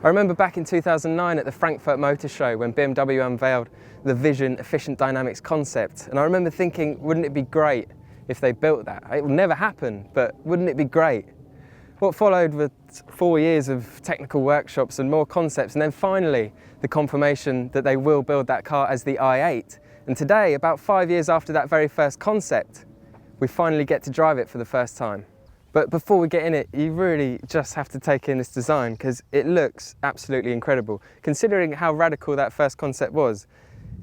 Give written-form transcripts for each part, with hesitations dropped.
I remember back in 2009 at the Frankfurt Motor Show when BMW unveiled the Vision Efficient Dynamics concept, and I remember thinking, wouldn't it be great if they built that? It will never happen, but wouldn't it be great? What followed was 4 years of technical workshops and more concepts, and then finally the confirmation that they will build that car as the i8. And today, about 5 years after that very first concept, we finally get to drive it for the first time. But before we get in it, you really just have to take in this design because it looks absolutely incredible. Considering how radical that first concept was,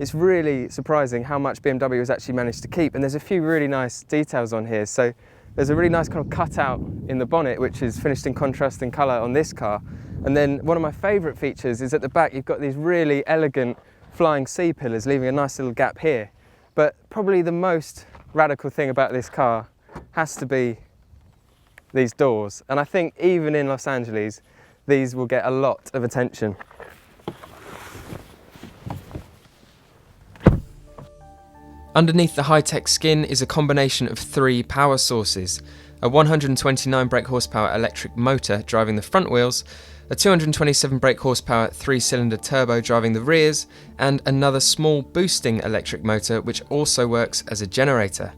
it's really surprising how much BMW has actually managed to keep. And there's a few really nice details on here. So there's a really nice kind of cutout in the bonnet, which is finished in contrasting colour on this car. And then one of my favourite features is at the back, you've got these really elegant flying C-pillars, leaving a nice little gap here. But probably the most radical thing about this car has to be these doors, and I think even in Los Angeles these will get a lot of attention. Underneath the high-tech skin is a combination of 3 power sources: a 129 brake horsepower electric motor driving the front wheels, a 227 brake horsepower 3-cylinder turbo driving the rears, and another small boosting electric motor which also works as a generator.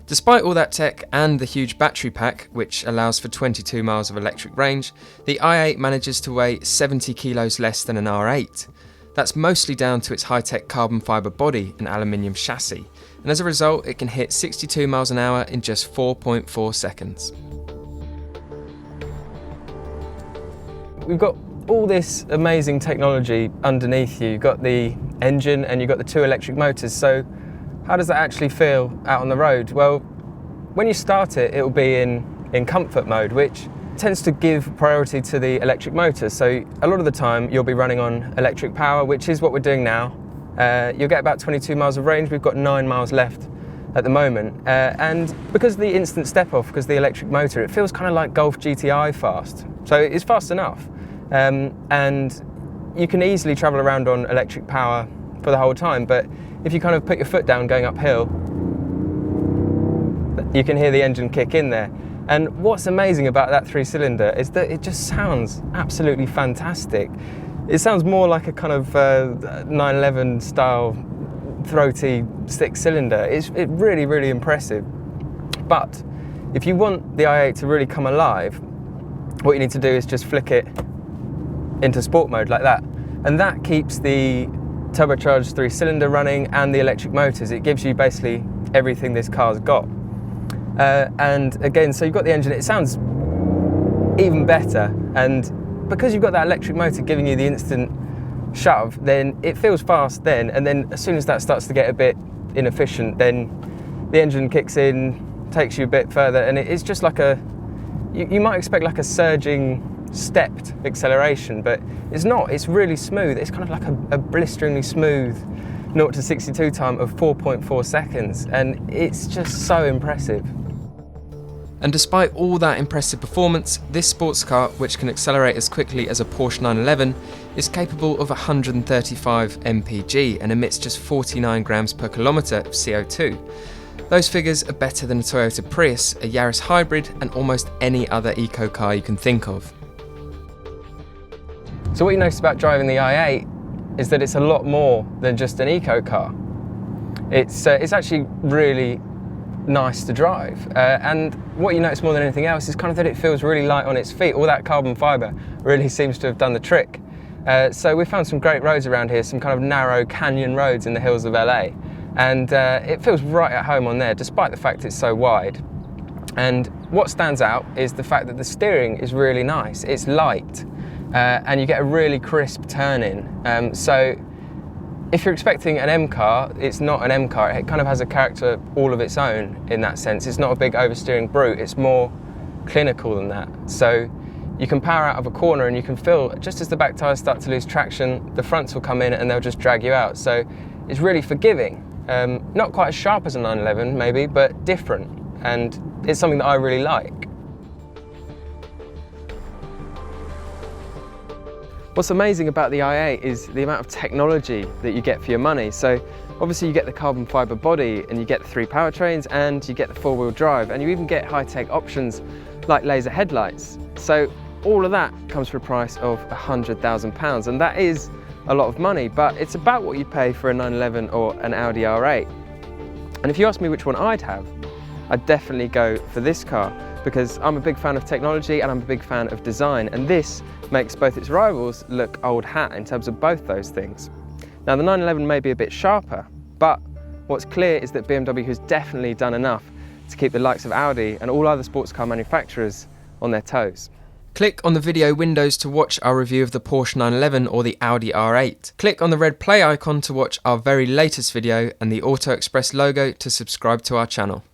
Despite all that tech and the huge battery pack, which allows for 22 miles of electric range, the i8 manages to weigh 70 kilos less than an R8. That's mostly down to its high-tech carbon fibre body and aluminium chassis, and as a result it can hit 62 miles an hour in just 4.4 seconds. We've got all this amazing technology underneath you. You've got the engine and you've got the 2 electric motors, so how does that actually feel out on the road? Well, when you start it, it will be in comfort mode, which tends to give priority to the electric motor. So a lot of the time you'll be running on electric power, which is what we're doing now. You'll get about 22 miles of range. We've got 9 miles left at the moment. And because of the instant step off, because of the electric motor, it feels kind of like Golf GTI fast. So it's fast enough. And you can easily travel around on electric power for the whole time, but if you kind of put your foot down going uphill, you can hear the engine kick in there. And what's amazing about that 3-cylinder is that it just sounds absolutely fantastic. It sounds more like a kind of 911 style throaty 6-cylinder. It's really, really impressive. But if you want the i8 to really come alive, what you need to do is just flick it into sport mode like that. And that keeps the turbocharged 3-cylinder running and the electric motors. It gives you basically everything this car's got. And again, so you've got the engine, it sounds even better, and because you've got that electric motor giving you the instant shove, then it feels fast then, and then as soon as that starts to get a bit inefficient, then the engine kicks in, takes you a bit further, and it's just like you might expect like a surging stepped acceleration, but it's not. It's really smooth. It's kind of like a blisteringly smooth 0 to 62 time of 4.4 seconds, and it's just so impressive. And despite all that impressive performance, this sports car, which can accelerate as quickly as a Porsche 911, is capable of 135 mpg and emits just 49 grams per kilometre of CO2. Those figures are better than a Toyota Prius, a Yaris hybrid, and almost any other eco car you can think of. So what you notice about driving the i8 is that it's a lot more than just an eco car. It's actually really nice to drive, and what you notice more than anything else is kind of that it feels really light on its feet. All that carbon fibre really seems to have done the trick. So we found some great roads around here, some kind of narrow canyon roads in the hills of LA, and it feels right at home on there despite the fact it's so wide. And what stands out is the fact that the steering is really nice. It's light. And you get a really crisp turn-in. So if you're expecting an M car, it's not an M car. It kind of has a character all of its own in that sense. It's not a big oversteering brute. It's more clinical than that. So you can power out of a corner and you can feel, just as the back tyres start to lose traction, the fronts will come in and they'll just drag you out. So it's really forgiving. Not quite as sharp as a 911 maybe, but different. And it's something that I really like. What's amazing about the i8 is the amount of technology that you get for your money. So obviously you get the carbon fibre body and you get the 3 powertrains and you get the 4-wheel drive, and you even get high-tech options like laser headlights. So all of that comes for a price of £100,000, and that is a lot of money, but it's about what you pay for a 911 or an Audi R8. And if you ask me which one I'd have, I'd definitely go for this car, because I'm a big fan of technology and I'm a big fan of design, and this makes both its rivals look old hat in terms of both those things. Now the 911 may be a bit sharper, but what's clear is that BMW has definitely done enough to keep the likes of Audi and all other sports car manufacturers on their toes. Click on the video windows to watch our review of the Porsche 911 or the Audi R8. Click on the red play icon to watch our very latest video and the Auto Express logo to subscribe to our channel.